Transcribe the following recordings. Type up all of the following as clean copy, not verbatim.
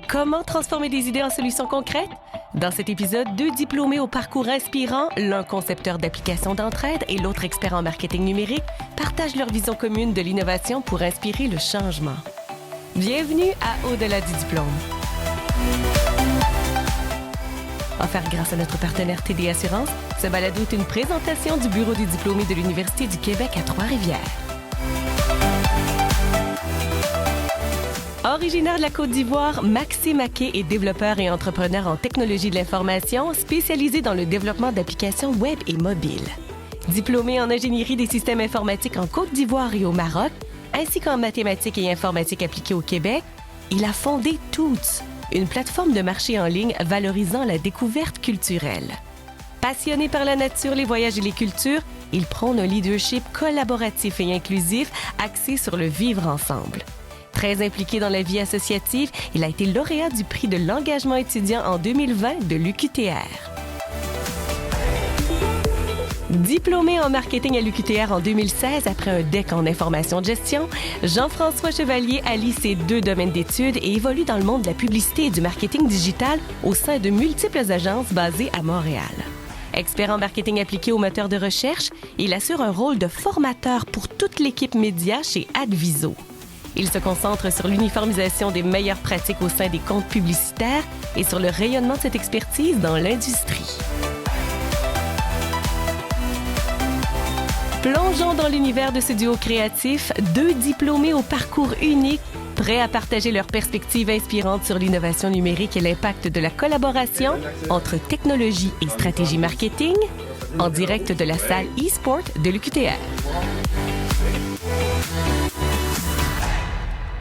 Comment transformer des idées en solutions concrètes? Dans cet épisode, deux diplômés au parcours inspirant, l'un concepteur d'applications d'entraide et l'autre expert en marketing numérique, partagent leur vision commune de l'innovation pour inspirer le changement. Bienvenue à Au-delà du diplôme. Offert grâce à notre partenaire TD Assurance, ce balado est une présentation du Bureau des diplômés de l'Université du Québec à Trois-Rivières. Originaire de la Côte d'Ivoire, Maxime Aké est développeur et entrepreneur en technologie de l'information, spécialisé dans le développement d'applications web et mobiles. Diplômé en ingénierie des systèmes informatiques en Côte d'Ivoire et au Maroc, ainsi qu'en mathématiques et informatique appliquée au Québec, il a fondé Toots, une plateforme de marché en ligne valorisant la découverte culturelle. Passionné par la nature, les voyages et les cultures, il prône un leadership collaboratif et inclusif axé sur le vivre ensemble. Très impliqué dans la vie associative, il a été lauréat du prix de l'engagement étudiant en 2020 de l'UQTR. Diplômé en marketing à l'UQTR en 2016 après un DEC en information de gestion, Jean-François Chevalier allie ses deux domaines d'études et évolue dans le monde de la publicité et du marketing digital au sein de multiples agences basées à Montréal. Expert en marketing appliqué aux moteurs de recherche, il assure un rôle de formateur pour toute l'équipe média chez Adviso. Il se concentre sur l'uniformisation des meilleures pratiques au sein des comptes publicitaires et sur le rayonnement de cette expertise dans l'industrie. Plongeons dans l'univers de ce duo créatif, deux diplômés au parcours unique, prêts à partager leurs perspectives inspirantes sur l'innovation numérique et l'impact de la collaboration entre technologie et stratégie marketing, en direct de la salle e-sport de l'UQTR.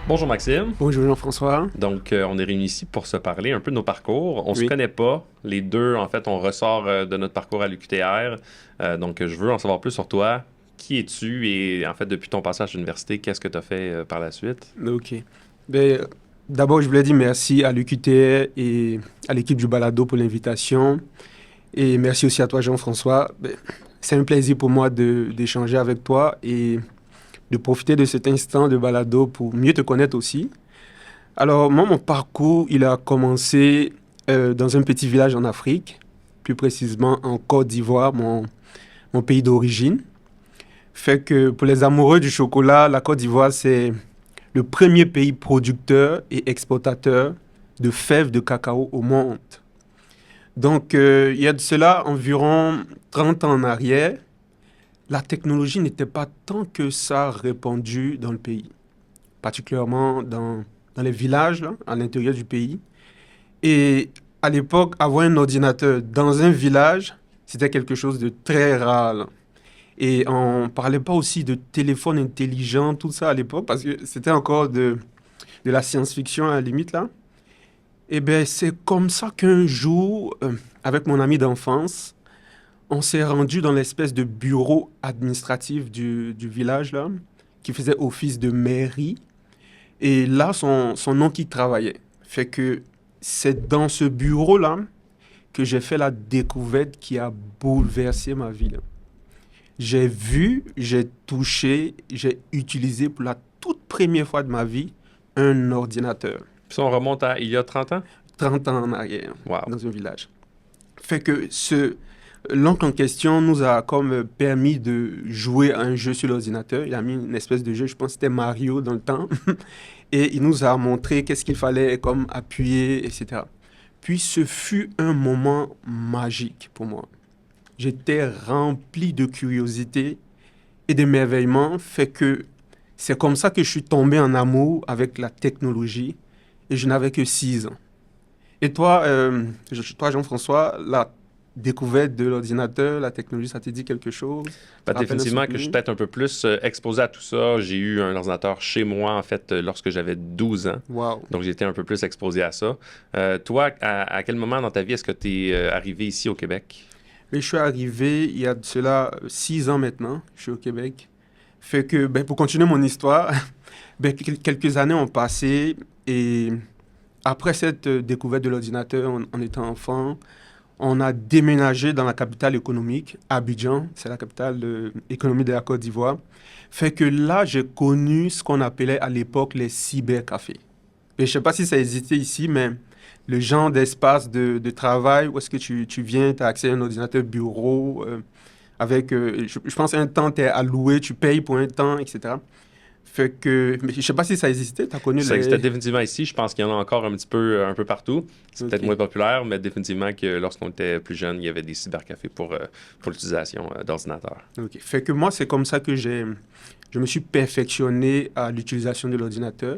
Bonjour Maxime. Bonjour Jean-François. Donc, on est réunis ici pour se parler un peu de nos parcours. On se connaît pas. Les deux, en fait, on ressort de notre parcours à l'UQTR. Donc, je veux en savoir plus sur toi. Qui es-tu? Et en fait, depuis ton passage à l'université, qu'est-ce que tu as fait par la suite? OK. D'abord, je voulais dire merci à l'UQTR et à l'équipe du Balado pour l'invitation. Et merci aussi à toi, Jean-François. C'est un plaisir pour moi d'échanger avec toi et de profiter de cet instant de balado pour mieux te connaître aussi. Alors, moi, mon parcours, il a commencé dans un petit village en Afrique, plus précisément en Côte d'Ivoire, mon pays d'origine. Fait que pour les amoureux du chocolat, la Côte d'Ivoire, c'est le premier pays producteur et exportateur de fèves de cacao au monde. Donc, il y a de cela environ 30 ans en arrière, la technologie n'était pas tant que ça répandue dans le pays, particulièrement dans les villages, là, à l'intérieur du pays. Et à l'époque, avoir un ordinateur dans un village, c'était quelque chose de très rare, là. Et on ne parlait pas aussi de téléphone intelligent, tout ça à l'époque, parce que c'était encore de la science-fiction à la limite, là. Et bien, c'est comme ça qu'un jour, avec mon ami d'enfance, on s'est rendu dans l'espèce de bureau administratif du village, là, qui faisait office de mairie. Et là, son oncle y travaillait. Fait que c'est dans ce bureau-là que j'ai fait la découverte qui a bouleversé ma vie, là. J'ai vu, j'ai touché, j'ai utilisé pour la toute première fois de ma vie un ordinateur. Puis on remonte à il y a 30 ans? 30 ans en arrière, wow. Dans un village. Fait que l'oncle en question nous a comme permis de jouer à un jeu sur l'ordinateur. Il a mis une espèce de jeu, je pense que c'était Mario dans le temps. Et il nous a montré qu'est-ce qu'il fallait comme appuyer, etc. Puis ce fut un moment magique pour moi. J'étais rempli de curiosité et d'émerveillement. Fait que c'est comme ça que je suis tombé en amour avec la technologie. Et je n'avais que 6 ans. Et toi, Jean-François, la découverte de l'ordinateur, la technologie, ça te dit quelque chose? Définitivement que je suis peut-être un peu plus exposé à tout ça. J'ai eu un ordinateur chez moi, en fait, lorsque j'avais 12 ans. Wow. Donc, j'ai été un peu plus exposé à ça. Toi, à quel moment dans ta vie est-ce que tu es arrivé ici au Québec? Mais je suis arrivé il y a de cela 6 ans maintenant. Je suis au Québec. Fait que, pour continuer mon histoire, quelques années ont passé et après cette découverte de l'ordinateur en étant enfant, on a déménagé dans la capitale économique, Abidjan, c'est la capitale économique de la Côte d'Ivoire. Fait que là, j'ai connu ce qu'on appelait à l'époque les cybercafés. Et je ne sais pas si ça existait ici, mais le genre d'espace de travail où est-ce que tu viens, tu as accès à un ordinateur bureau, avec, je pense, un temps, tu es alloué, tu payes pour un temps, etc. Fait que, mais je ne sais pas si ça existait, tu as connu Ça existait les... définitivement ici. Je pense qu'il y en a encore un peu partout. C'est peut-être Ok. moins populaire, mais définitivement que lorsqu'on était plus jeune, il y avait des cybercafés pour l'utilisation d'ordinateurs. Ok. Fait que moi, c'est comme ça que je me suis perfectionné à l'utilisation de l'ordinateur.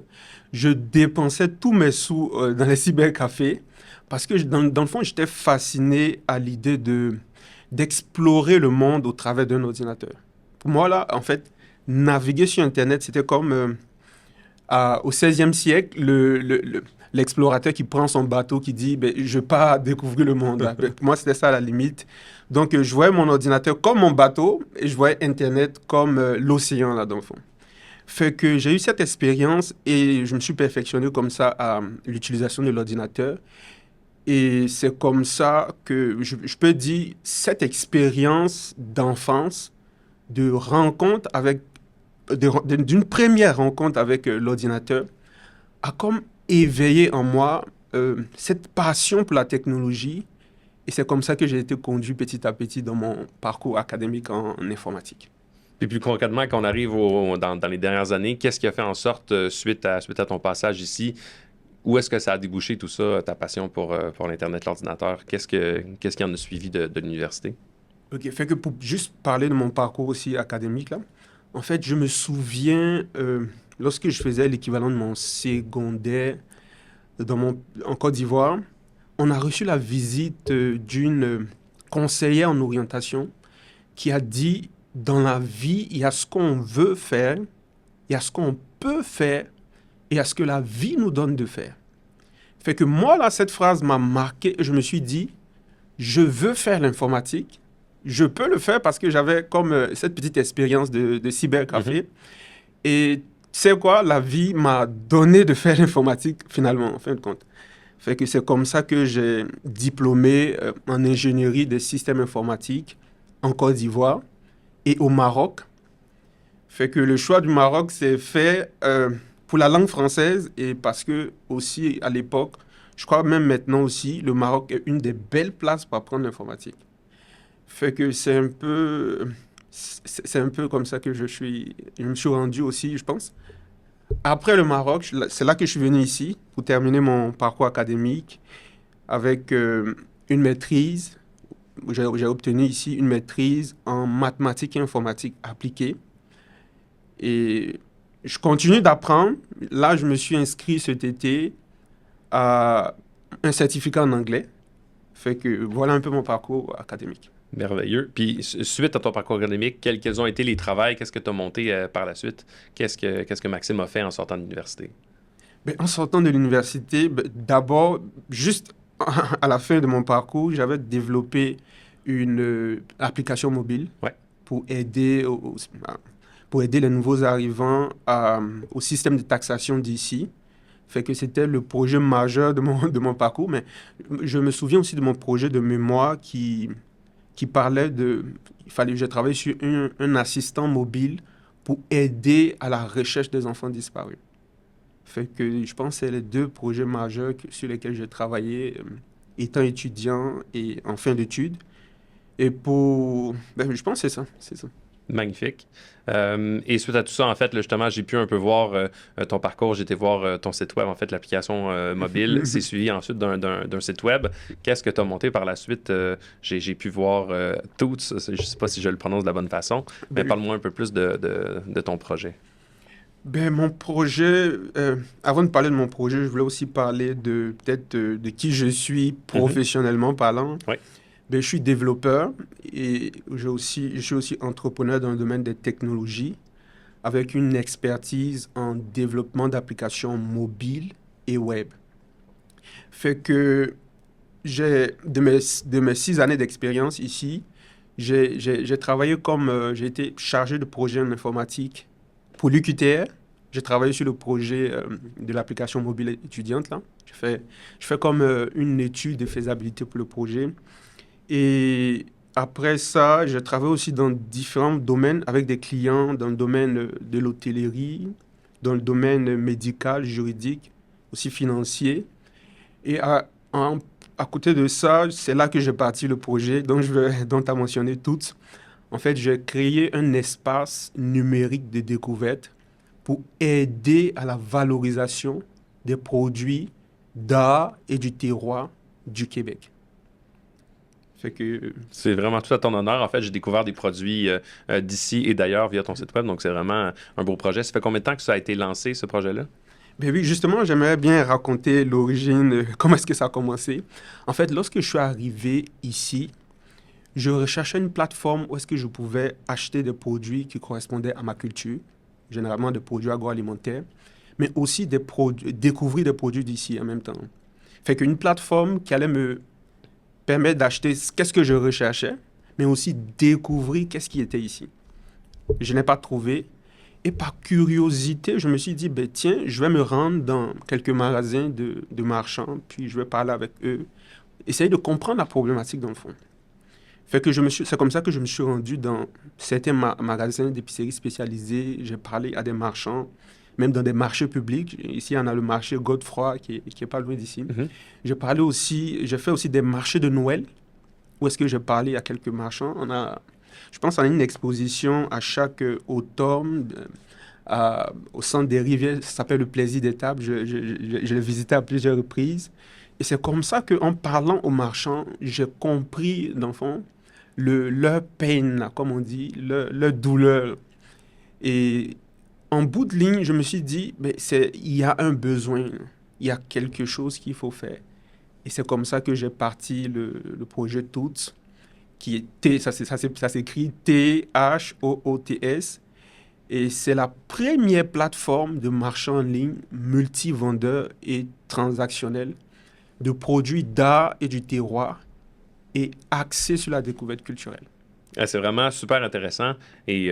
Je dépensais tous mes sous dans les cybercafés parce que dans le fond, j'étais fasciné à l'idée d'explorer le monde au travers d'un ordinateur. Pour moi, là, en fait, naviguer sur Internet, c'était comme au 16e siècle, l'explorateur qui prend son bateau, qui dit ben, je pars découvrir le monde. Là. Pour moi, c'était ça la limite. Donc, je voyais mon ordinateur comme mon bateau et je voyais Internet comme l'océan, là, dans le fond. Fait que j'ai eu cette expérience et je me suis perfectionné comme ça à l'utilisation de l'ordinateur. Et c'est comme ça que je peux dire cette expérience d'enfance, de rencontre avec, d'une première rencontre avec l'ordinateur, a comme éveillé en moi cette passion pour la technologie. Et c'est comme ça que j'ai été conduit petit à petit dans mon parcours académique en informatique. Puis plus concrètement, quand on arrive dans les dernières années, qu'est-ce qui a fait en sorte, suite à ton passage ici, où est-ce que ça a débouché tout ça, ta passion pour l'Internet, l'ordinateur? Qu'est-ce qui en a suivi de l'université? OK, fait que pour juste parler de mon parcours aussi académique, là, en fait, je me souviens, lorsque je faisais l'équivalent de mon secondaire en Côte d'Ivoire, on a reçu la visite d'une conseillère en orientation qui a dit, dans la vie, il y a ce qu'on veut faire, il y a ce qu'on peut faire, et il y a ce que la vie nous donne de faire. Fait que moi, là, cette phrase m'a marqué et je me suis dit, je veux faire l'informatique, je peux le faire parce que j'avais comme cette petite expérience de cybercafé. Et tu sais quoi, la vie m'a donné de faire l'informatique finalement, en fin de compte. Fait que c'est comme ça que j'ai diplômé en ingénierie des systèmes informatiques en Côte d'Ivoire et au Maroc. Fait que le choix du Maroc s'est fait pour la langue française et parce que aussi à l'époque, je crois même maintenant aussi, le Maroc est une des belles places pour apprendre l'informatique. Fait que c'est un peu comme ça que je me suis rendu aussi, je pense. Après le Maroc, c'est là que je suis venu ici pour terminer mon parcours académique avec une maîtrise. J'ai obtenu ici une maîtrise en mathématiques et informatique appliquée. Et je continue d'apprendre. Là, je me suis inscrit cet été à un certificat en anglais. Fait que voilà un peu mon parcours académique. Merveilleux. Puis, suite à ton parcours académique, quels ont été les travails? Qu'est-ce que tu as monté par la suite? Qu'est-ce que Maxime a fait en sortant de l'université? Ben, en sortant de l'université, ben, d'abord, juste à la fin de mon parcours, j'avais développé une application mobile Ouais. pour aider, pour aider les nouveaux arrivants au système de taxation d'ici. Fait que c'était le projet majeur de mon parcours. Mais je me souviens aussi de mon projet de mémoire qui parlait il fallait que je travaille sur un assistant mobile pour aider à la recherche des enfants disparus. Fait que je pense que c'est les deux projets majeurs sur lesquels j'ai travaillé étant étudiant et en fin d'études. Et je pense que c'est ça. Magnifique. Et suite à tout ça, en fait, là, justement, j'ai pu un peu voir ton parcours. J'ai été voir ton site web, en fait, l'application mobile. C'est suivi ensuite d'un site web. Qu'est-ce que tu as monté par la suite? J'ai pu voir Toots. Je ne sais pas si je le prononce de la bonne façon, mais parle-moi un peu plus de ton projet. Ben, mon projet, avant de parler de mon projet, je voulais aussi parler peut-être de qui je suis professionnellement parlant. Oui. Ben, je suis développeur et je suis aussi entrepreneur dans le domaine des technologies avec une expertise en développement d'applications mobiles et web. Fait que de mes 6 années d'expérience ici, j'ai travaillé j'ai été chargé de projet en informatique pour l'UQTR. J'ai travaillé sur le projet de l'application mobile étudiante, là. Je fais comme une étude de faisabilité pour le projet. Et après ça, j'ai travaillé aussi dans différents domaines avec des clients dans le domaine de l'hôtellerie, dans le domaine médical, juridique aussi financier. Et à côté de ça, c'est là que j'ai parti le projet dont tu as mentionné toutes. En fait, j'ai créé un espace numérique de découverte pour aider à la valorisation des produits d'art et du terroir du Québec. Fait que... C'est vraiment tout à ton honneur. En fait, j'ai découvert des produits d'ici et d'ailleurs via ton site web, donc c'est vraiment un beau projet. Ça fait combien de temps que ça a été lancé, ce projet-là? Ben oui, justement, j'aimerais bien raconter l'origine, comment est-ce que ça a commencé. En fait, lorsque je suis arrivé ici, je recherchais une plateforme où est-ce que je pouvais acheter des produits qui correspondaient à ma culture, généralement des produits agroalimentaires, mais aussi découvrir des produits d'ici en même temps. Fait qu'une plateforme qui allait me permettre d'acheter qu'est-ce que je recherchais, mais aussi découvrir qu'est-ce qui était ici. Je n'ai pas trouvé. Et par curiosité, je me suis dit, ben tiens, je vais me rendre dans quelques magasins de marchands, puis je vais parler avec eux, essayer de comprendre la problématique dans le fond. Fait que c'est comme ça que je me suis rendu dans certains magasins d'épicerie spécialisés. J'ai parlé à des marchands, même dans des marchés publics. Ici, on a le marché Godefroy qui est pas loin d'ici. Mm-hmm. J'ai fait aussi des marchés de Noël, où est-ce que j'ai parlé à quelques marchands. Je pense qu'on a une exposition à chaque automne au centre des rivières. Ça s'appelle le Plaisir des tables. Je l'ai visité à plusieurs reprises. Et c'est comme ça qu'en parlant aux marchands, j'ai compris, dans le fond, leur peine, là, comme on dit, leur douleur. Et en bout de ligne, je me suis dit, il y a un besoin, il y a quelque chose qu'il faut faire. Et c'est comme ça que j'ai parti le projet Toots, qui est ça s'écrit THOOTS. Et c'est la première plateforme de marchand en ligne multivendeur et transactionnel de produits d'art et du terroir et axé sur la découverte culturelle. C'est vraiment super intéressant et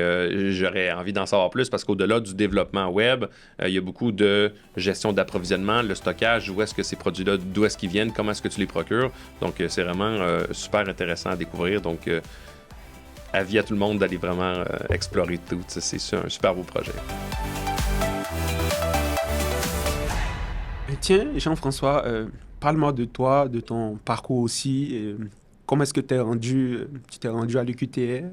j'aurais envie d'en savoir plus parce qu'au-delà du développement web, il y a beaucoup de gestion d'approvisionnement, le stockage, où est-ce que ces produits-là, d'où est-ce qu'ils viennent, comment est-ce que tu les procures. Donc, c'est vraiment super intéressant à découvrir. Donc, avis à tout le monde d'aller vraiment explorer tout. C'est un super beau projet. Et tiens, Jean-François, parle-moi de toi, de ton parcours aussi. Comment est-ce que tu t'es rendu à l'UQTR?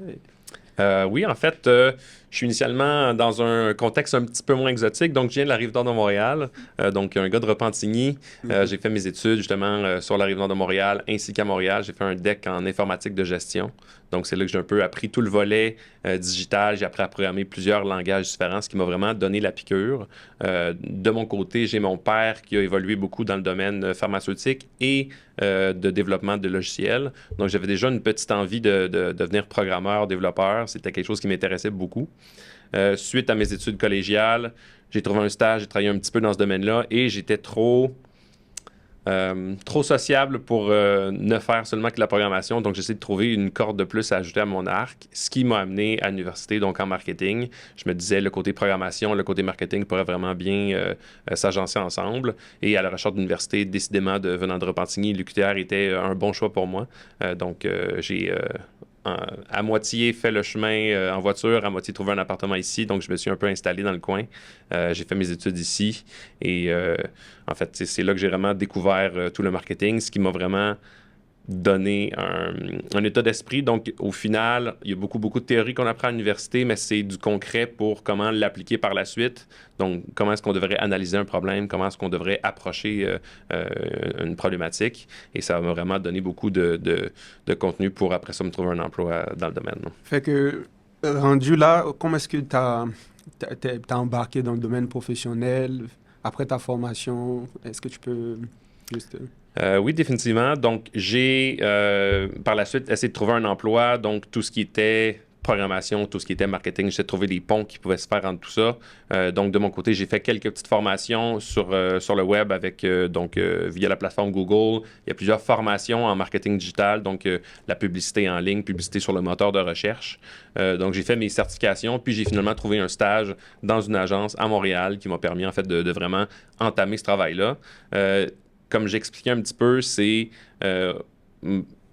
Oui, en fait, je suis initialement dans un contexte un petit peu moins exotique. Donc, je viens de la Rive-Nord de Montréal, donc un gars de Repentigny. J'ai fait mes études justement sur la Rive-Nord de Montréal ainsi qu'à Montréal. J'ai fait un DEC en informatique de gestion. Donc, c'est là que j'ai un peu appris tout le volet digital. J'ai appris à programmer plusieurs langages différents, ce qui m'a vraiment donné la piqûre. De mon côté, j'ai mon père qui a évolué beaucoup dans le domaine pharmaceutique et de développement de logiciels. Donc, j'avais déjà une petite envie de devenir programmeur, développeur. C'était quelque chose qui m'intéressait beaucoup. Suite à mes études collégiales, j'ai trouvé un stage, j'ai travaillé un petit peu dans ce domaine-là et j'étais trop sociable pour ne faire seulement que la programmation. Donc, j'essaie de trouver une corde de plus à ajouter à mon arc, ce qui m'a amené à l'université, donc en marketing. Je me disais, le côté programmation, le côté marketing pourraient vraiment bien s'agencer ensemble. Et à la recherche d'université, décidément, venant de Repentigny, l'UQTR était un bon choix pour moi. Donc, j'ai à moitié fait le chemin en voiture, à moitié trouvé un appartement ici. Donc, je me suis un peu installé dans le coin. J'ai fait mes études ici. Et en fait, c'est là que j'ai vraiment découvert tout le marketing, ce qui m'a vraiment donné un état d'esprit. Donc, au final, il y a beaucoup de théories qu'on apprend à l'université, mais c'est du concret pour comment l'appliquer par la suite. Donc, comment est-ce qu'on devrait analyser un problème, comment est-ce qu'on devrait approcher une problématique. Et ça m'a vraiment donné beaucoup de contenu pour, après ça, me trouver un emploi dans le domaine. Fait que, rendu là, comment est-ce que t'as embarqué dans le domaine professionnel après ta formation? Est-ce que tu peux juste... Oui, définitivement. Donc, j'ai par la suite essayé de trouver un emploi. Donc, tout ce qui était programmation, tout ce qui était marketing, j'essaie de trouver des ponts qui pouvaient se faire entre tout ça. Donc, de mon côté, j'ai fait quelques petites formations sur le web avec via la plateforme Google. Il y a plusieurs formations en marketing digital, donc la publicité en ligne, publicité sur le moteur de recherche. Donc, j'ai fait mes certifications, puis j'ai finalement trouvé un stage dans une agence à Montréal qui m'a permis, en fait, de vraiment entamer ce travail-là. Comme j'expliquais un petit peu, c'est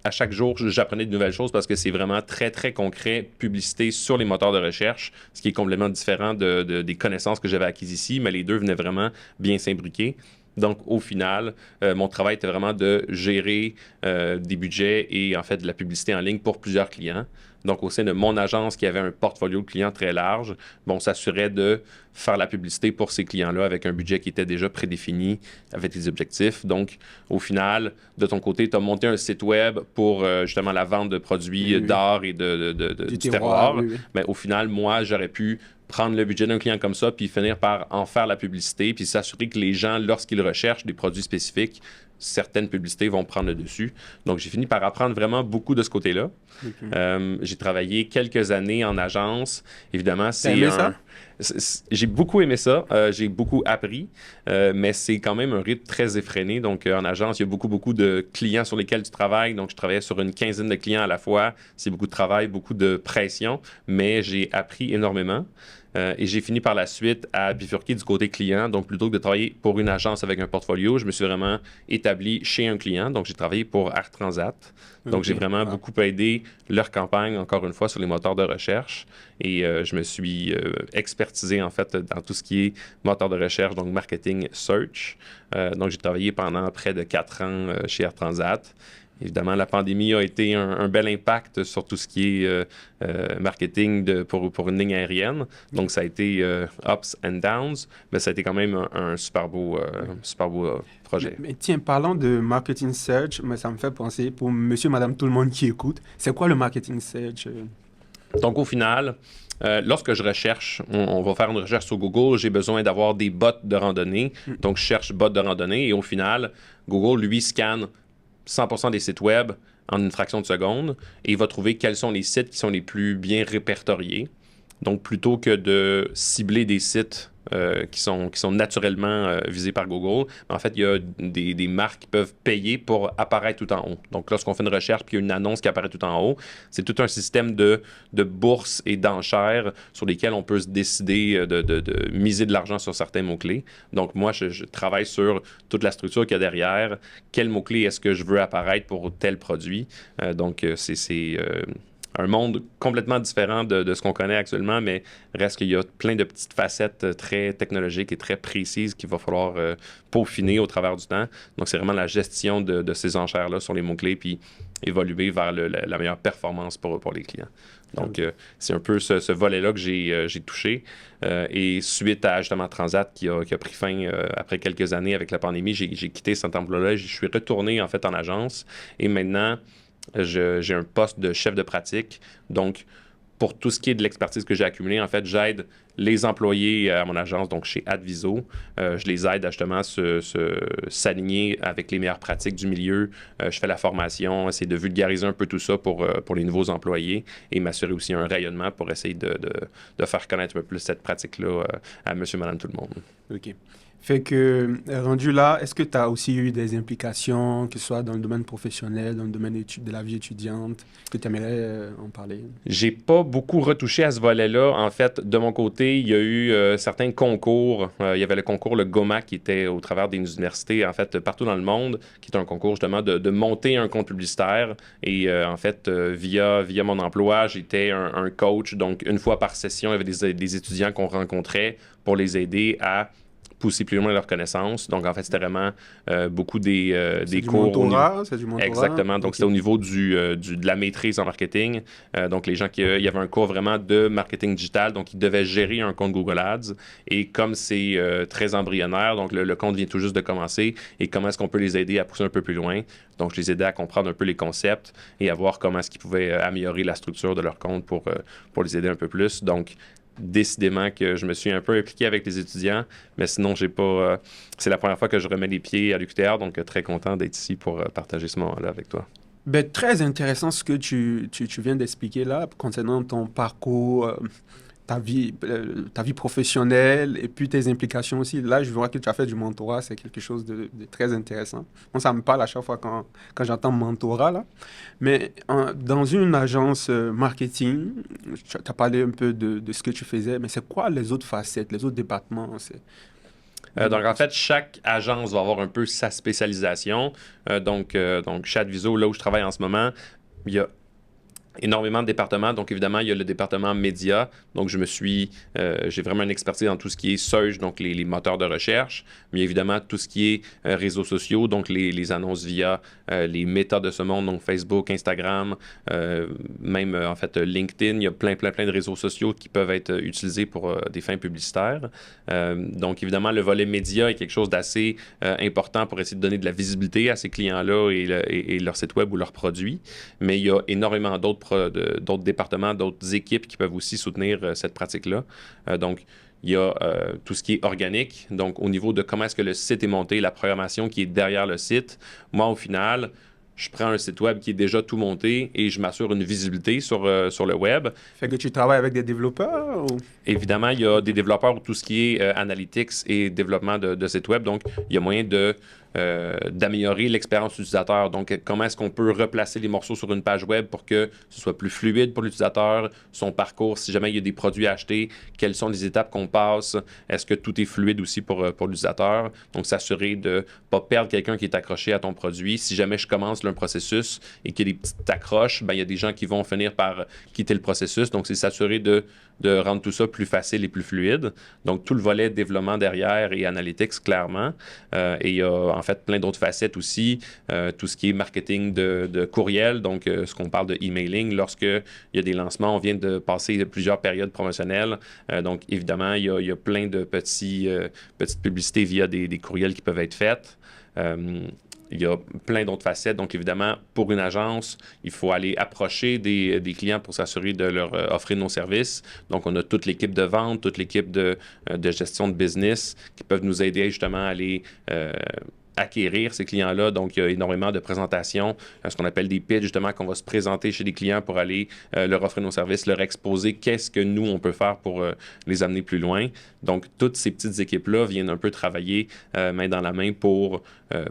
à chaque jour, j'apprenais de nouvelles choses parce que c'est vraiment très, très concret, publicité sur les moteurs de recherche, ce qui est complètement différent des connaissances que j'avais acquises ici, mais les deux venaient vraiment bien s'imbriquer. Donc, au final, mon travail était vraiment de gérer des budgets et en fait de la publicité en ligne pour plusieurs clients. Donc, au sein de mon agence qui avait un portfolio de clients très large, on s'assurait de faire la publicité pour ces clients-là avec un budget qui était déjà prédéfini avec des objectifs. Donc, au final, de ton côté, tu as monté un site web pour justement la vente de produits d'art et du terroir. Oui. Mais au final, moi, j'aurais pu prendre le budget d'un client comme ça, puis finir par en faire la publicité, puis s'assurer que les gens, lorsqu'ils recherchent des produits spécifiques, certaines publicités vont prendre le dessus. Donc, j'ai fini par apprendre vraiment beaucoup de ce côté-là. J'ai travaillé quelques années en agence. Évidemment, j'ai beaucoup aimé ça. J'ai beaucoup appris, mais c'est quand même un rythme très effréné. Donc, en agence, il y a beaucoup de clients sur lesquels tu travailles. Donc, je travaillais sur une quinzaine de clients à la fois. C'est beaucoup de travail, beaucoup de pression, mais j'ai appris énormément. Et j'ai fini par la suite à bifurquer du côté client. Donc, plutôt que de travailler pour une agence avec un portfolio, je me suis vraiment établi chez un client. Donc, j'ai travaillé pour Air Transat. Donc, j'ai vraiment beaucoup aidé leur campagne, encore une fois, sur les moteurs de recherche. Et je me suis expertisé, en fait, dans tout ce qui est moteur de recherche, donc marketing search. Donc, j'ai travaillé pendant près de 4 ans chez Air Transat. Évidemment, la pandémie a été un bel impact sur tout ce qui est marketing pour une ligne aérienne. Donc, ça a été ups and downs, mais ça a été quand même un super beau projet. Mais tiens, parlant de marketing search, ça me fait penser, pour monsieur, madame, tout le monde qui écoute, c'est quoi le marketing search? Donc, au final, lorsque je recherche, on va faire une recherche sur Google, j'ai besoin d'avoir des bots de randonnée. Donc, je cherche bots de randonnée et au final, Google, lui, scanne 100% des sites web en une fraction de seconde et il va trouver quels sont les sites qui sont les plus bien répertoriés. Donc, plutôt que de cibler des sites qui sont naturellement visés par Google, en fait, il y a des marques qui peuvent payer pour apparaître tout en haut. Donc, lorsqu'on fait une recherche puis il y a une annonce qui apparaît tout en haut, c'est tout un système de bourses et d'enchères sur lesquelles on peut se décider de miser de l'argent sur certains mots-clés. Donc, moi, je travaille sur toute la structure qu'il y a derrière. Quel mot-clé est-ce que je veux apparaître pour tel produit? Donc, c'est un monde complètement différent de ce qu'on connaît actuellement, mais reste qu'il y a plein de petites facettes très technologiques et très précises qu'il va falloir peaufiner au travers du temps. Donc, c'est vraiment la gestion de ces enchères-là sur les mots-clés, puis évoluer vers la meilleure performance pour les clients. Donc, c'est un peu ce volet-là que j'ai touché. Et suite à, justement, Transat qui a pris fin après quelques années avec la pandémie, j'ai quitté cet emploi-là. Je suis retourné, en fait, en agence. Et maintenant, j'ai un poste de chef de pratique. Donc, pour tout ce qui est de l'expertise que j'ai accumulée, en fait, j'aide les employés à mon agence, donc chez Adviso. Je les aide à justement s'aligner avec les meilleures pratiques du milieu. Je fais la formation, essayer de vulgariser un peu tout ça pour les nouveaux employés et m'assurer aussi un rayonnement pour essayer de faire connaître un peu plus cette pratique-là à monsieur, madame, tout le monde. OK. Fait que, rendu là, est-ce que tu as aussi eu des implications, que ce soit dans le domaine professionnel, dans le domaine de la vie étudiante, que tu aimerais en parler? J'ai pas beaucoup retouché à ce volet-là. En fait, de mon côté, il y a eu certains concours. Il y avait le concours, le GOMAC, qui était au travers des universités, en fait, partout dans le monde, qui est un concours, justement, de monter un compte publicitaire. Et en fait, via mon emploi, j'étais un coach. Donc, une fois par session, il y avait des étudiants qu'on rencontrait pour les aider à pousser plus loin leurs connaissances. Donc, en fait, c'était vraiment beaucoup des cours. C'est du mentorat? Exactement. Donc, c'était au niveau de la maîtrise en marketing. Donc, les gens il y avait un cours vraiment de marketing digital. Donc, ils devaient gérer un compte Google Ads. Et comme c'est très embryonnaire, donc le compte vient tout juste de commencer. Et comment est-ce qu'on peut les aider à pousser un peu plus loin? Donc, je les aidais à comprendre un peu les concepts et à voir comment est-ce qu'ils pouvaient améliorer la structure de leur compte pour les aider un peu plus. Donc, décidément que je me suis un peu impliqué avec les étudiants, mais sinon, j'ai pas. C'est la première fois que je remets les pieds à l'UQTR, donc très content d'être ici pour partager ce moment-là avec toi. Ben, très intéressant ce que tu viens d'expliquer là, concernant ton parcours, ta vie professionnelle et puis tes implications aussi. Là, je vois que tu as fait du mentorat, c'est quelque chose de très intéressant. Moi, ça me parle à chaque fois quand j'entends mentorat, là. Mais dans une agence marketing, tu as parlé un peu de ce que tu faisais, mais c'est quoi les autres facettes, les autres départements? Donc, en fait, chaque agence va avoir un peu sa spécialisation. Donc, chez Adviso, là où je travaille en ce moment, il y a énormément de départements. Donc, évidemment, il y a le département médias. Donc, j'ai vraiment une expertise dans tout ce qui est search, donc les moteurs de recherche. Mais évidemment, tout ce qui est réseaux sociaux, donc les annonces via les méta de ce monde, donc Facebook, Instagram, même en fait LinkedIn. Il y a plein de réseaux sociaux qui peuvent être utilisés pour des fins publicitaires. Donc, évidemment, le volet média est quelque chose d'assez important pour essayer de donner de la visibilité à ces clients-là et leur site web ou leurs produits. Mais il y a énormément d'autres départements, d'autres équipes qui peuvent aussi soutenir cette pratique-là. Donc, il y a tout ce qui est organique, donc au niveau de comment est-ce que le site est monté, la programmation qui est derrière le site. Moi, au final, je prends un site web qui est déjà tout monté et je m'assure une visibilité sur le web. Fait que tu travailles avec des développeurs ou... Évidemment, il y a des développeurs pour tout ce qui est analytics et développement de sites web. Donc, il y a moyen d'améliorer l'expérience utilisateur. Donc, comment est-ce qu'on peut replacer les morceaux sur une page web pour que ce soit plus fluide pour l'utilisateur, son parcours, si jamais il y a des produits à acheter, quelles sont les étapes qu'on passe, est-ce que tout est fluide aussi pour l'utilisateur. Donc, s'assurer de ne pas perdre quelqu'un qui est accroché à ton produit. Si jamais je commence un processus et qu'il y a des petites accroches, ben, il y a des gens qui vont finir par quitter le processus. Donc, c'est s'assurer de rendre tout ça plus facile et plus fluide. Donc, tout le volet développement derrière et analytics, clairement. Et il y a en fait plein d'autres facettes aussi. Tout ce qui est marketing de courriel, donc ce qu'on parle de emailing. Lorsqu'il y a des lancements, on vient de passer plusieurs périodes promotionnelles. Donc, évidemment, il y a plein de petites publicités via des courriels qui peuvent être faites. Il y a plein d'autres facettes. Donc, évidemment, pour une agence, il faut aller approcher des clients pour s'assurer de leur offrir nos services. Donc, on a toute l'équipe de vente, toute l'équipe de gestion de business qui peuvent nous aider justement à aller acquérir ces clients-là. Donc, il y a énormément de présentations, ce qu'on appelle des pitchs, justement, qu'on va se présenter chez des clients pour aller leur offrir nos services, leur exposer qu'est-ce que nous, on peut faire pour les amener plus loin. Donc, toutes ces petites équipes-là viennent un peu travailler main dans la main pour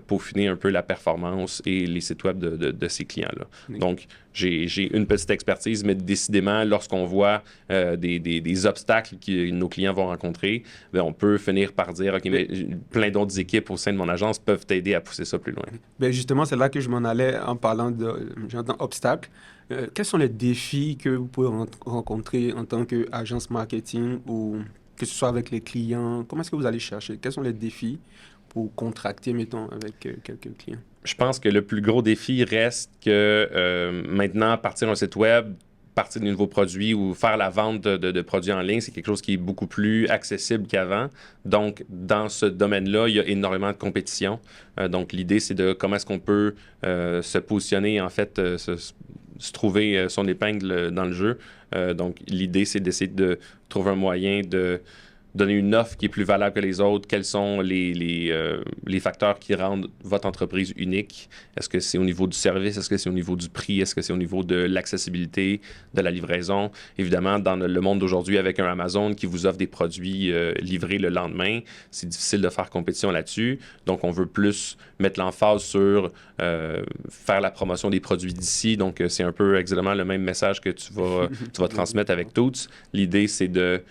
peaufiner un peu la performance et les sites web de ces clients-là. Oui. Donc, j'ai une petite expertise, mais décidément, lorsqu'on voit des obstacles que nos clients vont rencontrer, bien, on peut finir par dire, OK, mais plein d'autres équipes au sein de mon agence peuvent t'aider à pousser ça plus loin. Bien, justement, c'est là que je m'en allais en parlant d'obstacles. Quels sont les défis que vous pouvez rencontrer en tant qu'agence marketing ou que ce soit avec les clients? Comment est-ce que vous allez chercher? Quels sont les défis pour contracter, mettons, avec quelques clients? Je pense que le plus gros défi reste que maintenant, partir un site web, partir de nouveaux produits ou faire la vente de produits en ligne, c'est quelque chose qui est beaucoup plus accessible qu'avant. Donc, dans ce domaine-là, il y a énormément de compétition. Donc, l'idée, c'est de comment est-ce qu'on peut se positionner, en fait, se trouver son épingle dans le jeu. Donc, l'idée, c'est d'essayer de trouver un moyen de donner une offre qui est plus valable que les autres. Quels sont les facteurs qui rendent votre entreprise unique? Est-ce que c'est au niveau du service? Est-ce que c'est au niveau du prix? Est-ce que c'est au niveau de l'accessibilité, de la livraison? Évidemment, dans le monde d'aujourd'hui, avec un Amazon qui vous offre des produits livrés le lendemain, c'est difficile de faire compétition là-dessus. Donc, on veut plus mettre l'emphase sur faire la promotion des produits d'ici. Donc, c'est un peu exactement le même message que tu vas transmettre avec Toots. L'idée, c'est de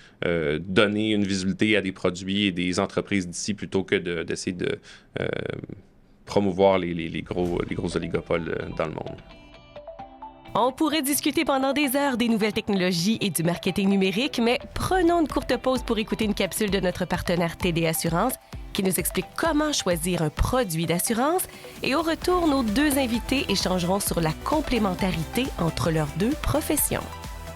donner une visibilité à des produits et des entreprises d'ici plutôt que d'essayer de promouvoir les gros oligopoles dans le monde. On pourrait discuter pendant des heures des nouvelles technologies et du marketing numérique, mais prenons une courte pause pour écouter une capsule de notre partenaire TD Assurance qui nous explique comment choisir un produit d'assurance. Et au retour, nos deux invités échangeront sur la complémentarité entre leurs deux professions.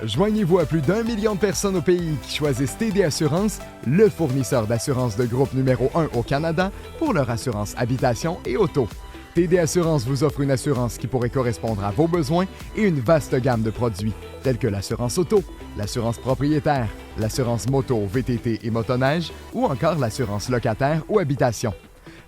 Joignez-vous à plus d'1 million de personnes au pays qui choisissent TD Assurance, le fournisseur d'assurance de groupe numéro 1 au Canada pour leur assurance habitation et auto. TD Assurance vous offre une assurance qui pourrait correspondre à vos besoins et une vaste gamme de produits tels que l'assurance auto, l'assurance propriétaire, l'assurance moto, VTT et motoneige ou encore l'assurance locataire ou habitation.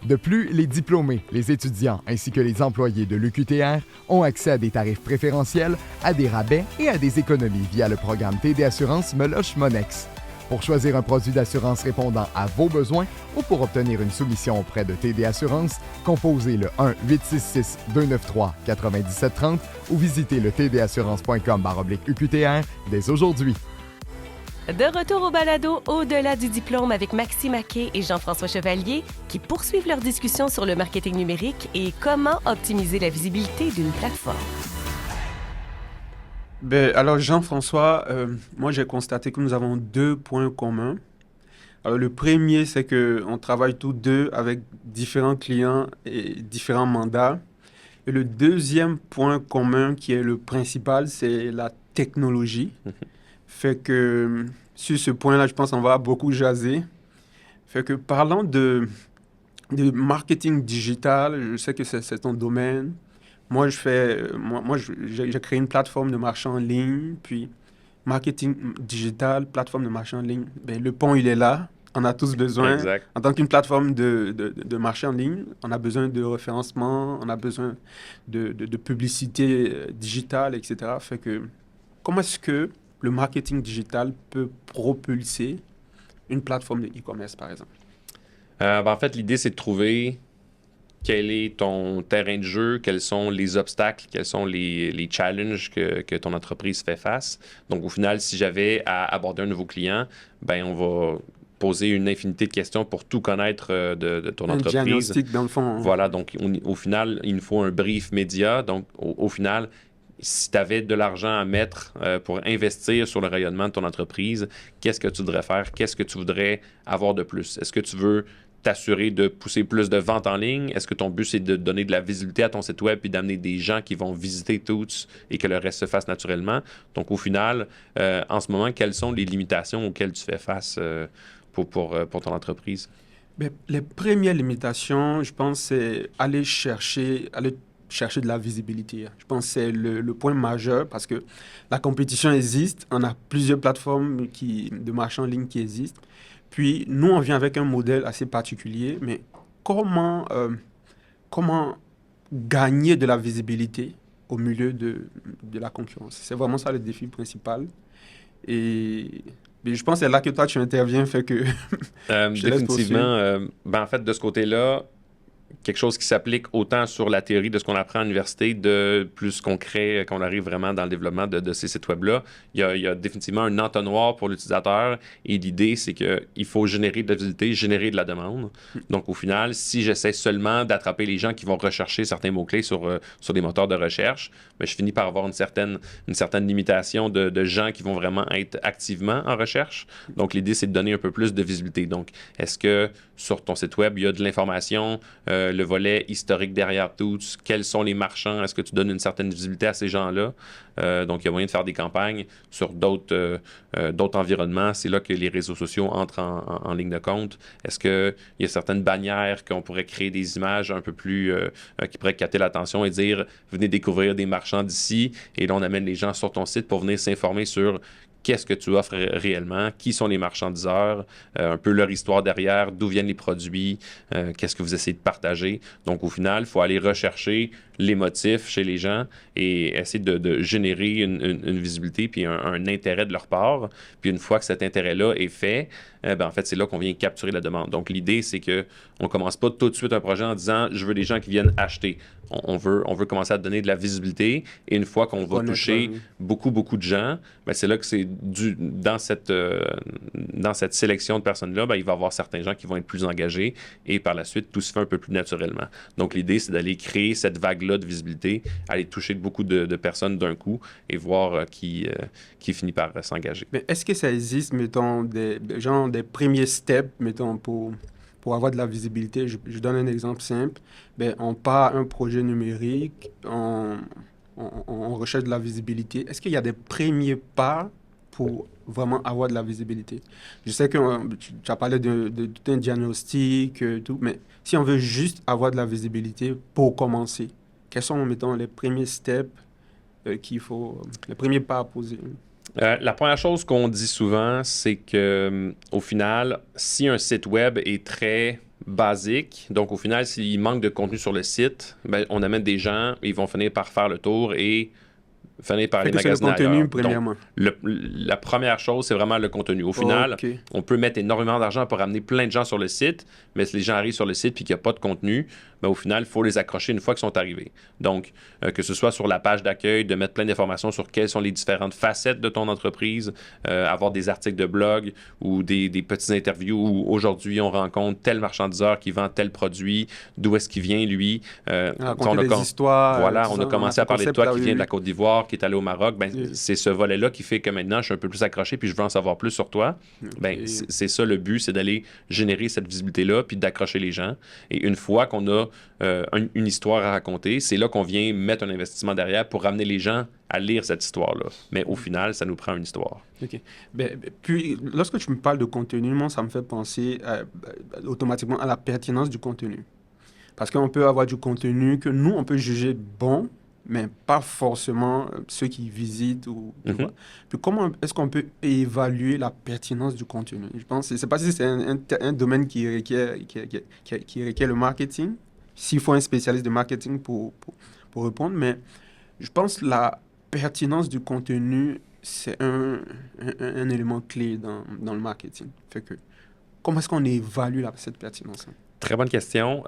De plus, les diplômés, les étudiants ainsi que les employés de l'UQTR ont accès à des tarifs préférentiels, à des rabais et à des économies via le programme TD Assurance Meloche Monex. Pour choisir un produit d'assurance répondant à vos besoins ou pour obtenir une soumission auprès de TD Assurance, composez le 1-866-293-9730 ou visitez le tdassurance.com/UQTR dès aujourd'hui. De retour au balado Au-delà du diplôme avec Maxime Maquet et Jean-François Chevalier qui poursuivent leur discussion sur le marketing numérique et comment optimiser la visibilité d'une plateforme. Alors, Jean-François, moi, j'ai constaté que nous avons deux points communs. Alors, le premier, c'est qu'on travaille tous deux avec différents clients et différents mandats. Et le deuxième point commun, qui est le principal, c'est la technologie. Fait que sur ce point-là, je pense qu'on va beaucoup jaser. Fait que parlant de marketing digital, je sais que c'est ton domaine. Moi, j'ai créé une plateforme de marché en ligne, puis marketing digital, plateforme de marché en ligne. Ben, le pont, il est là. On a tous besoin. Exact. En tant qu'une plateforme de marché en ligne, on a besoin de référencement, on a besoin de publicité digitale, etc. Fait que, comment est-ce que le marketing digital peut propulser une plateforme de e-commerce, par exemple? En fait, l'idée, c'est de trouver quel est ton terrain de jeu, quels sont les obstacles, quels sont les challenges que ton entreprise fait face. Donc, au final, si j'avais à aborder un nouveau client, ben on va poser une infinité de questions pour tout connaître de ton entreprise. Un diagnostic, dans le fond. Voilà, donc au final, il nous faut un brief média. Donc, au final, si tu avais de l'argent à mettre pour investir sur le rayonnement de ton entreprise, qu'est-ce que tu voudrais faire? Qu'est-ce que tu voudrais avoir de plus? Est-ce que tu veux t'assurer de pousser plus de ventes en ligne? Est-ce que ton but, c'est de donner de la visibilité à ton site web puis d'amener des gens qui vont visiter Toots et que le reste se fasse naturellement? Donc, au final, en ce moment, quelles sont les limitations auxquelles tu fais face pour ton entreprise? Mais les premières limitations, je pense, c'est aller chercher de la visibilité. Je pense que c'est le point majeur parce que la compétition existe. On a plusieurs plateformes de marché en ligne qui existent. Puis, nous, on vient avec un modèle assez particulier, mais comment gagner de la visibilité au milieu de la concurrence? C'est vraiment ça le défi principal. Mais je pense que c'est là que toi, tu interviens, fait que je te laisse Définitivement. En fait, de ce côté-là, quelque chose qui s'applique autant sur la théorie de ce qu'on apprend à l'université, de plus concret, qu'on arrive vraiment dans le développement de ces sites web-là. Il y a définitivement un entonnoir pour l'utilisateur et l'idée, c'est qu'il faut générer de la visibilité, générer de la demande. Donc, au final, si j'essaie seulement d'attraper les gens qui vont rechercher certains mots-clés sur des moteurs de recherche, bien, je finis par avoir une certaine limitation de gens qui vont vraiment être activement en recherche. Donc, l'idée, c'est de donner un peu plus de visibilité. Donc, est-ce que sur ton site web, il y a de l'information, le volet historique derrière tout, quels sont les marchands, est-ce que tu donnes une certaine visibilité à ces gens-là? Donc, il y a moyen de faire des campagnes sur d'autres environnements. C'est là que les réseaux sociaux entrent en ligne de compte. Est-ce qu'il y a certaines bannières qu'on pourrait créer des images un peu plus qui pourraient capter l'attention et dire « Venez découvrir des marchands d'ici » et là, on amène les gens sur ton site pour venir s'informer sur qu'est-ce que tu offres réellement, qui sont les marchandiseurs, un peu leur histoire derrière, d'où viennent les produits, qu'est-ce que vous essayez de partager. Donc, au final, il faut aller rechercher les motifs chez les gens et essayer de générer une visibilité puis un intérêt de leur part. Puis une fois que cet intérêt-là est fait, en fait, c'est là qu'on vient capturer la demande. Donc, l'idée, c'est qu'on ne commence pas tout de suite un projet en disant « je veux des gens qui viennent acheter ». On veut commencer à donner de la visibilité et une fois qu'on va toucher beaucoup de gens, c'est là que c'est dans cette sélection de personnes-là, il va y avoir certains gens qui vont être plus engagés et par la suite, tout se fait un peu plus naturellement. Donc, l'idée, c'est d'aller créer cette vague-là de visibilité, aller toucher beaucoup de personnes d'un coup et voir qui finit par s'engager. Mais est-ce que ça existe, mettons, des premiers steps, mettons, pour avoir de la visibilité? Je donne un exemple simple. On part un projet numérique, on recherche de la visibilité. Est-ce qu'il y a des premiers pas pour vraiment avoir de la visibilité? Je sais que tu as parlé de tout un diagnostic, tout, mais si on veut juste avoir de la visibilité pour commencer, quels sont, mettons, les premiers steps les premiers pas à poser? La première chose qu'on dit souvent, c'est que au final, si un site web est très basique, donc au final, s'il manque de contenu sur le site, on amène des gens, ils vont finir par faire le tour et finir par les magasiner ailleurs. Le contenu, premièrement. Donc, la première chose, c'est vraiment le contenu. Au final, on peut mettre énormément d'argent pour amener plein de gens sur le site, mais si les gens arrivent sur le site et qu'il n'y a pas de contenu, au final, il faut les accrocher une fois qu'ils sont arrivés. Donc, que ce soit sur la page d'accueil, de mettre plein d'informations sur quelles sont les différentes facettes de ton entreprise, avoir des articles de blog ou des petites interviews où aujourd'hui, on rencontre tel marchandiseur qui vend tel produit, d'où est-ce qu'il vient, lui. Raconter des histoires. Voilà, on a commencé à parler de toi qui vient de la Côte d'Ivoire, qui est allé au Maroc, ben, c'est ce volet-là qui fait que maintenant, je suis un peu plus accroché puis je veux en savoir plus sur toi. Ben, c'est ça le but, c'est d'aller générer cette visibilité-là puis d'accrocher les gens. Et une fois qu'on a une histoire à raconter, c'est là qu'on vient mettre un investissement derrière pour ramener les gens à lire cette histoire-là. Mais au final, ça nous prend une histoire. OK. Puis, lorsque tu me parles de contenu, moi, ça me fait penser automatiquement à la pertinence du contenu. Parce qu'on peut avoir du contenu que nous, on peut juger bon, mais pas forcément ceux qui visitent. Tu vois. Puis comment est-ce qu'on peut évaluer la pertinence du contenu? Je pense, je ne sais pas si c'est un domaine qui requiert le marketing, s'il faut un spécialiste de marketing pour répondre, mais je pense que la pertinence du contenu, c'est un élément clé dans le marketing. Fait que, comment est-ce qu'on évalue cette pertinence? Très bonne question.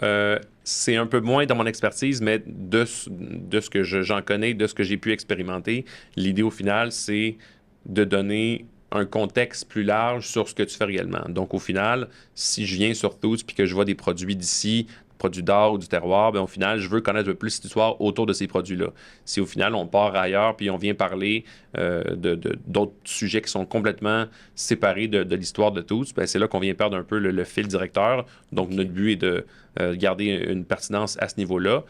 C'est un peu moins dans mon expertise, mais de ce que j'en connais, de ce que j'ai pu expérimenter, l'idée au final, c'est de donner un contexte plus large sur ce que tu fais réellement. Donc, au final, si je viens sur Toots puis que je vois des produits d'ici, produits d'art ou du terroir, bien, au final, je veux connaître un peu plus cette histoire autour de ces produits-là. Si au final, on part ailleurs puis on vient parler d'autres sujets qui sont complètement séparés de l'histoire de tous, bien, c'est là qu'on vient perdre un peu le fil directeur. Donc, notre but est de garder une pertinence à ce niveau-là.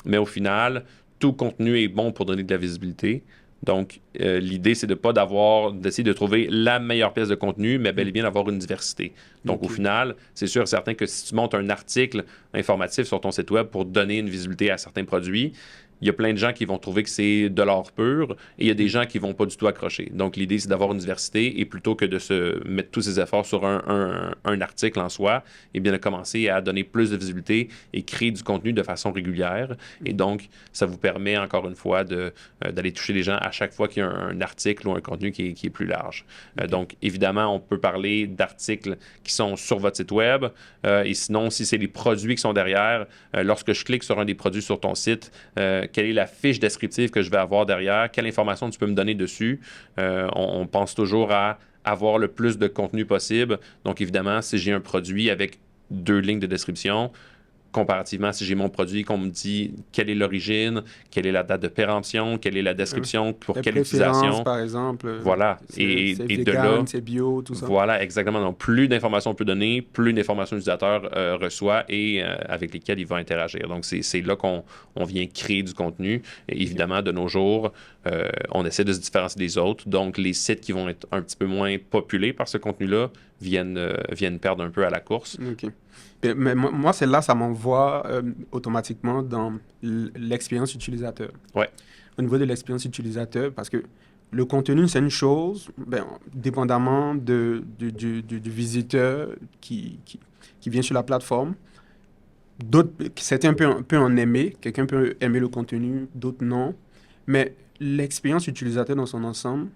Mais au final, tout contenu est bon pour donner de la visibilité. Donc, l'idée, c'est d'essayer de trouver la meilleure pièce de contenu, mais bel et bien d'avoir une diversité. Donc, au final, c'est sûr et certain que si tu montes un article informatif sur ton site web pour donner une visibilité à certains produits, il y a plein de gens qui vont trouver que c'est de l'or pur et il y a des gens qui ne vont pas du tout accrocher. Donc, l'idée, c'est d'avoir une diversité et plutôt que de se mettre tous ses efforts sur un article en soi, eh bien, de commencer à donner plus de visibilité et créer du contenu de façon régulière. Et donc, ça vous permet, encore une fois, d'aller toucher les gens à chaque fois qu'il y a un article ou un contenu qui est plus large. Donc, évidemment, on peut parler d'articles qui sont sur votre site web et sinon, si c'est les produits qui sont derrière, lorsque je clique sur un des produits sur ton site, quelle est la fiche descriptive que je vais avoir derrière, quelle information tu peux me donner dessus. On pense toujours à avoir le plus de contenu possible. Donc, évidemment, si j'ai un produit avec 2 lignes de description, comparativement, si j'ai mon produit, qu'on me dit quelle est l'origine, quelle est la date de péremption, quelle est la description, pour quelle utilisation. Par exemple. Voilà. C'est et vegan, de là, c'est bio, tout ça. Voilà, exactement. Donc, plus d'informations on peut donner, plus d'informations l'utilisateur reçoit et avec lesquelles il va interagir. Donc, c'est là qu'on vient créer du contenu. Et évidemment, de nos jours, on essaie de se différencier des autres. Donc, les sites qui vont être un petit peu moins populés par ce contenu-là viennent perdre un peu à la course. OK. Mais moi, celle-là, ça m'envoie automatiquement dans l'expérience utilisateur. Ouais. Au niveau de l'expérience utilisateur, parce que le contenu, c'est une chose, dépendamment du visiteur qui vient sur la plateforme. Certains peuvent en aimer, quelqu'un peut aimer le contenu, d'autres non. Mais l'expérience utilisateur dans son ensemble,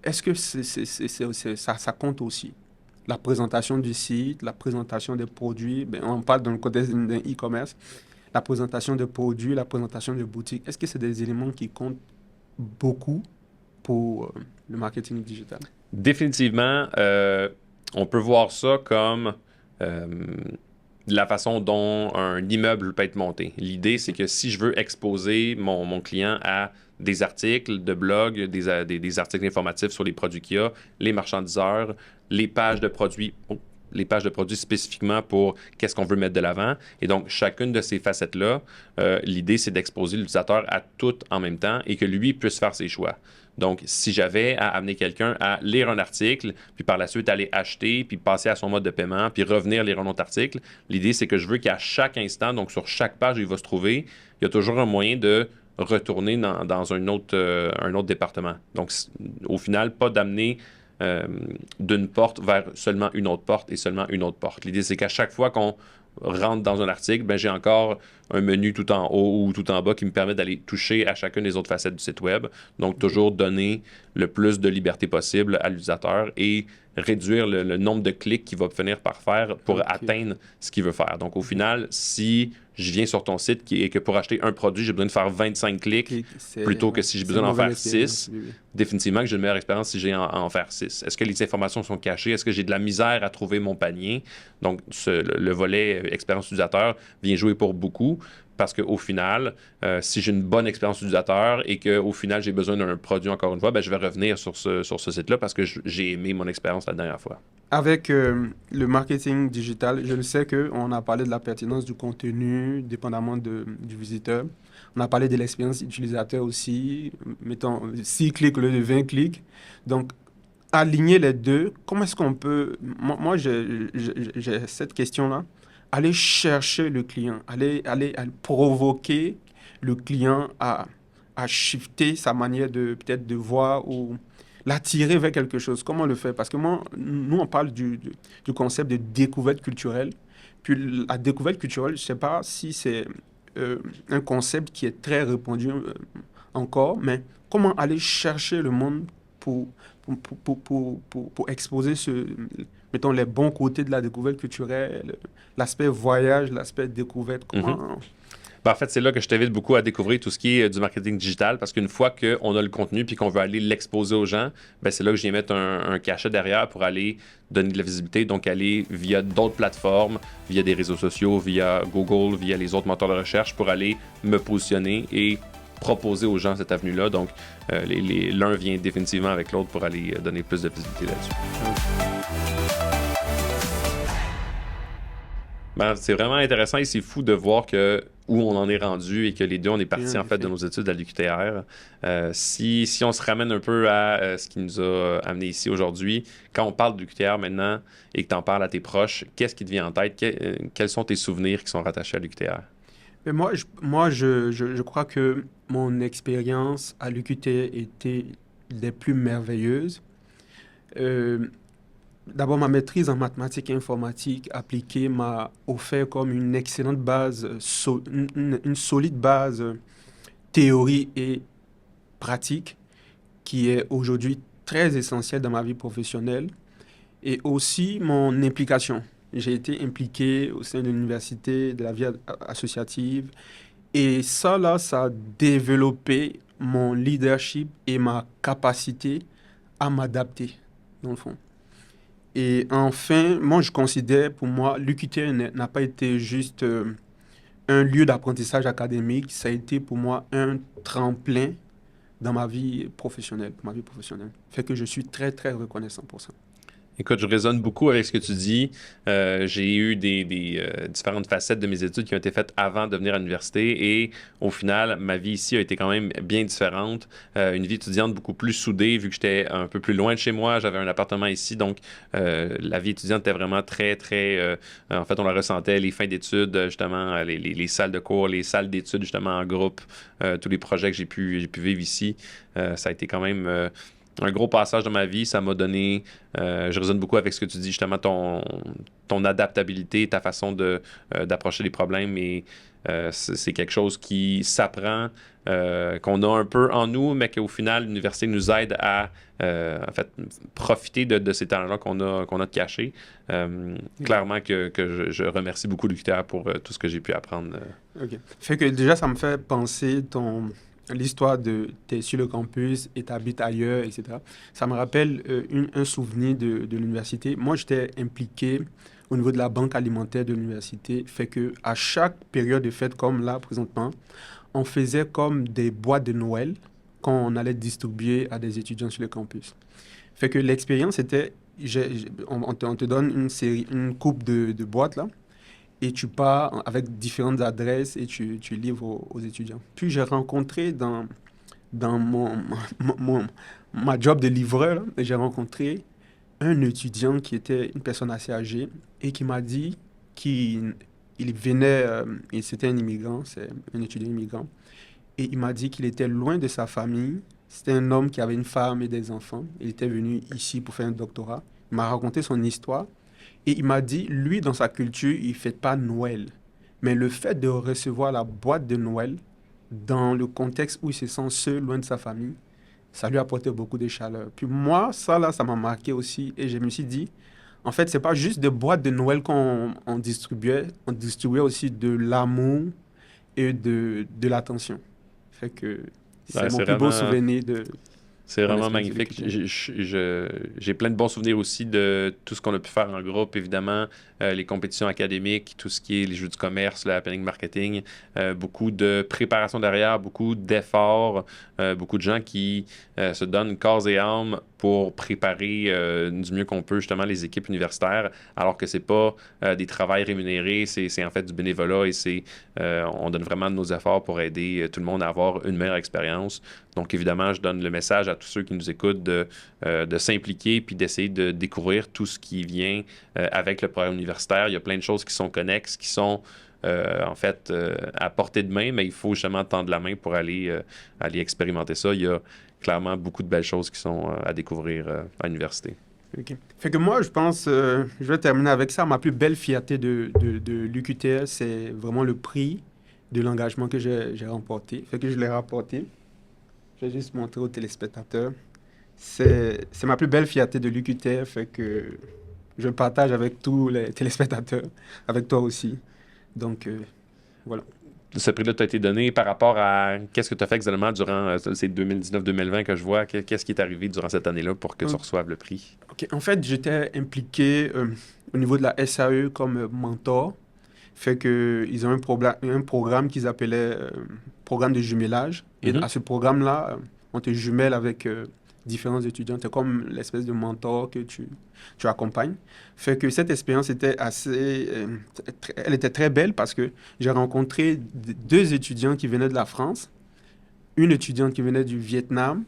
est-ce que ça compte aussi? La présentation du site, la présentation des produits, on parle dans le contexte d'un e-commerce, la présentation de produits, la présentation de boutiques. Est-ce que c'est des éléments qui comptent beaucoup pour le marketing digital? Définitivement, on peut voir ça comme la façon dont un immeuble peut être monté. L'idée, c'est que si je veux exposer mon client à des articles de blog, des articles informatifs sur les produits qu'il y a, les marchandiseurs, les pages de produits spécifiquement pour qu'est-ce qu'on veut mettre de l'avant. Et donc, chacune de ces facettes-là, l'idée, c'est d'exposer l'utilisateur à tout en même temps et que lui puisse faire ses choix. Donc, si j'avais à amener quelqu'un à lire un article, puis par la suite aller acheter, puis passer à son mode de paiement, puis revenir lire un autre article, l'idée, c'est que je veux qu'à chaque instant, donc sur chaque page où il va se trouver, il y a toujours un moyen de retourner dans un autre département. Donc, au final, pas d'amener d'une porte vers seulement une autre porte et seulement une autre porte. L'idée, c'est qu'à chaque fois qu'on rentre dans un article, j'ai encore un menu tout en haut ou tout en bas qui me permet d'aller toucher à chacune des autres facettes du site web. Donc, toujours donner le plus de liberté possible à l'utilisateur et réduire le nombre de clics qu'il va finir par faire pour atteindre ce qu'il veut faire. Donc, au final, si je viens sur ton site et que pour acheter un produit, j'ai besoin de faire 25 clics plutôt que si j'ai besoin d'en faire 6, définitivement que j'ai une meilleure expérience si j'ai à en faire 6. Est-ce que les informations sont cachées? Est-ce que j'ai de la misère à trouver mon panier? Donc, le volet expérience utilisateur vient jouer pour beaucoup. Parce qu'au final, si j'ai une bonne expérience utilisateur et qu'au final, j'ai besoin d'un produit encore une fois, ben, je vais revenir sur ce site-là parce que j'ai aimé mon expérience la dernière fois. Avec le marketing digital, je le sais qu'on a parlé de la pertinence du contenu, dépendamment du visiteur. On a parlé de l'expérience utilisateur aussi, mettons 6 clics au lieu de 20 clics. Donc, aligner les deux, comment est-ce qu'on peut... Moi, j'ai cette question-là. Aller chercher le client, aller provoquer le client à shifter sa manière de peut-être de voir ou l'attirer vers quelque chose. Comment on le fait? Parce que nous, on parle du concept de découverte culturelle. Puis la découverte culturelle, je ne sais pas si c'est un concept qui est très répandu encore, mais comment aller chercher le monde pour exposer mettons, les bons côtés de la découverte culturelle, l'aspect voyage, l'aspect découverte. Comment... Ben, en fait, c'est là que je t'invite beaucoup à découvrir tout ce qui est du marketing digital parce qu'une fois qu'on a le contenu puis qu'on veut aller l'exposer aux gens, ben, c'est là que je viens mettre un cachet derrière pour aller donner de la visibilité. Donc, aller via d'autres plateformes, via des réseaux sociaux, via Google, via les autres moteurs de recherche pour aller me positionner et proposer aux gens cette avenue-là. Donc, l'un vient définitivement avec l'autre pour aller donner plus de visibilité là-dessus. Ben, c'est vraiment intéressant et c'est fou de voir où on en est rendu et que les deux, on est partis en fait de nos études à l'UQTR. Si on se ramène un peu à ce qui nous a amené ici aujourd'hui, quand on parle de l'UQTR maintenant et que tu en parles à tes proches, qu'est-ce qui te vient en tête? Quels sont tes souvenirs qui sont rattachés à l'UQTR? Mais moi, je crois que mon expérience à l'UQTR était des plus merveilleuses. D'abord, ma maîtrise en mathématiques et informatique appliquée m'a offert comme une excellente base, une solide base théorie et pratique qui est aujourd'hui très essentielle dans ma vie professionnelle et aussi mon implication. J'ai été impliqué au sein de l'université, de la vie associative et ça a développé mon leadership et ma capacité à m'adapter, dans le fond. Et enfin, moi, je considère, pour moi, l'UQTR n'a pas été juste un lieu d'apprentissage académique, ça a été pour moi un tremplin dans ma vie professionnelle, Fait que je suis très, très reconnaissant pour ça. Écoute, je résonne beaucoup avec ce que tu dis. J'ai eu des différentes facettes de mes études qui ont été faites avant de venir à l'université et au final, ma vie ici a été quand même bien différente. Une vie étudiante beaucoup plus soudée vu que j'étais un peu plus loin de chez moi. J'avais un appartement ici, donc la vie étudiante était vraiment très, très... en fait, on la ressentait, les fins d'études, justement, les salles de cours, les salles d'études, justement, en groupe, tous les projets que j'ai pu vivre ici. Ça a été quand même... un gros passage dans ma vie, ça m'a donné, je résonne beaucoup avec ce que tu dis, justement, ton adaptabilité, ta façon d'approcher les problèmes, et c'est quelque chose qui s'apprend, qu'on a un peu en nous, mais qu'au final, l'université nous aide à, en fait, profiter de ces talents-là qu'on a de cachés. Clairement que je remercie beaucoup l'UQTR pour tout ce que j'ai pu apprendre. OK. Fait que déjà, ça me fait penser l'histoire de t'es sur le campus et t'habites ailleurs, etc. Ça me rappelle un souvenir de l'université. Moi, j'étais impliqué au niveau de la banque alimentaire de l'université. Fait que à chaque période de fête, comme là, présentement, on faisait comme des boîtes de Noël qu'on allait distribuer à des étudiants sur le campus. Fait que l'expérience était, on te donne une coupe de boîtes, là, et tu pars avec différentes adresses et tu livres aux étudiants. Puis j'ai rencontré dans ma job de livreur, là, j'ai rencontré un étudiant qui était une personne assez âgée et qui m'a dit qu'il venait, et c'était un immigrant, c'est un étudiant immigrant, et il m'a dit qu'il était loin de sa famille. C'était un homme qui avait une femme et des enfants. Il était venu ici pour faire un doctorat. Il m'a raconté son histoire. Et il m'a dit, lui, dans sa culture, il ne fête pas Noël. Mais le fait de recevoir la boîte de Noël, dans le contexte où il se sent seul, loin de sa famille, ça lui a apporté beaucoup de chaleur. Puis moi, ça m'a marqué aussi. Et je me suis dit, en fait, ce n'est pas juste des boîtes de Noël qu'on distribuait. On distribuait aussi de l'amour et de l'attention. Fait que c'est mon plus beau souvenir C'est vraiment magnifique. J'ai plein de bons souvenirs aussi de tout ce qu'on a pu faire en groupe, évidemment, les compétitions académiques, tout ce qui est les jeux du commerce, le happening marketing, beaucoup de préparation derrière, beaucoup d'efforts, beaucoup de gens qui se donnent corps et âme pour préparer du mieux qu'on peut justement les équipes universitaires, alors que c'est pas des travails rémunérés, c'est en fait du bénévolat et on donne vraiment de nos efforts pour aider tout le monde à avoir une meilleure expérience. Donc évidemment, je donne le message à tous ceux qui nous écoutent de s'impliquer puis d'essayer de découvrir tout ce qui vient avec le programme universitaire. Il y a plein de choses qui sont connexes, qui sont en fait à portée de main, mais il faut justement tendre la main pour aller expérimenter ça. Il y a clairement beaucoup de belles choses qui sont à découvrir à l'université. OK. Fait que moi, je pense, je vais terminer avec ça. Ma plus belle fierté de l'UQTR, c'est vraiment le prix de l'engagement que j'ai remporté. Fait que je l'ai rapporté. Je vais juste montrer aux téléspectateurs. C'est ma plus belle fierté de l'UQTR, fait que je partage avec tous les téléspectateurs, avec toi aussi. Donc, voilà. Ce prix-là t'a été donné par rapport à qu'est-ce que tu as fait exactement durant ces 2019-2020 que je vois? Qu'est-ce qui est arrivé durant cette année-là pour que tu reçoives le prix? OK. En fait, j'étais impliqué au niveau de la SAE comme mentor. Fait qu'ils ont un programme qu'ils appelaient programme de jumelage. Et à ce programme-là, on te jumelle avec différents étudiants. C'est comme l'espèce de mentor que tu accompagnes. Fait que cette expérience était elle était très belle parce que j'ai rencontré 2 étudiants qui venaient de la France, une étudiante qui venait du Vietnam,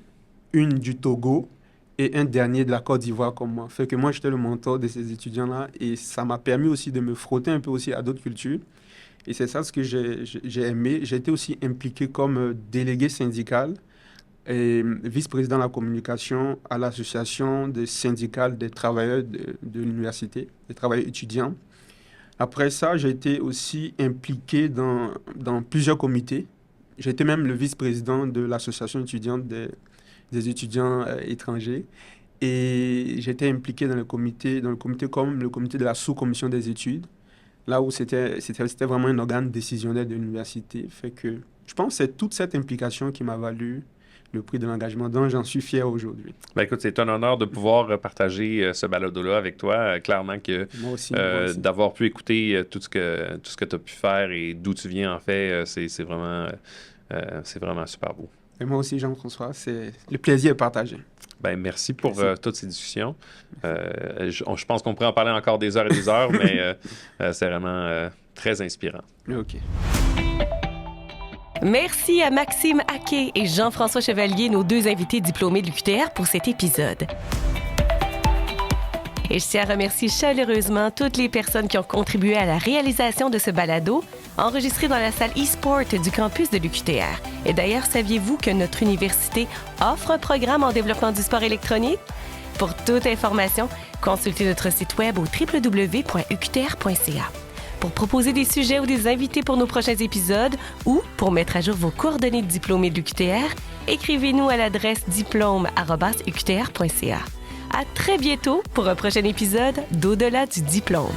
une du Togo et un dernier de la Côte d'Ivoire comme moi. Fait que moi, j'étais le mentor de ces étudiants-là et ça m'a permis aussi de me frotter un peu aussi à d'autres cultures. Et c'est ça ce que j'ai aimé. J'ai été aussi impliqué comme délégué syndical et vice-président de la communication à l'association des syndicales des travailleurs de l'université, des travailleurs étudiants. Après ça, j'ai été aussi impliqué dans plusieurs comités. J'ai été même le vice-président de l'association étudiante des étudiants étrangers. Et j'étais impliqué dans le comité comme le comité de la sous-commission des études, là où c'était vraiment un organe décisionnel de l'université. Fait que je pense que c'est toute cette implication qui m'a valu le prix de l'engagement dont j'en suis fier aujourd'hui. Ben écoute, c'est un honneur de pouvoir partager ce balado-là avec toi. Clairement que moi aussi. d'avoir pu écouter tout ce que tu as pu faire et d'où tu viens, en fait, c'est vraiment super beau. Et moi aussi, Jean-François, le plaisir est partagé. Ben, merci pour toutes ces discussions. Je pense qu'on pourrait en parler encore des heures et des heures, mais c'est vraiment très inspirant. OK. Merci à Maxime Haquet et Jean-François Chevalier, nos 2 invités diplômés de l'UQTR pour cet épisode. Et je tiens à remercier chaleureusement toutes les personnes qui ont contribué à la réalisation de ce balado, enregistré dans la salle e-sport du campus de l'UQTR. Et d'ailleurs, saviez-vous que notre université offre un programme en développement du sport électronique? Pour toute information, consultez notre site web au www.uqtr.ca. Pour proposer des sujets ou des invités pour nos prochains épisodes ou pour mettre à jour vos coordonnées de diplômés de l'UQTR, écrivez-nous à l'adresse diplôme@uqtr.ca. À très bientôt pour un prochain épisode d'Au-delà du diplôme.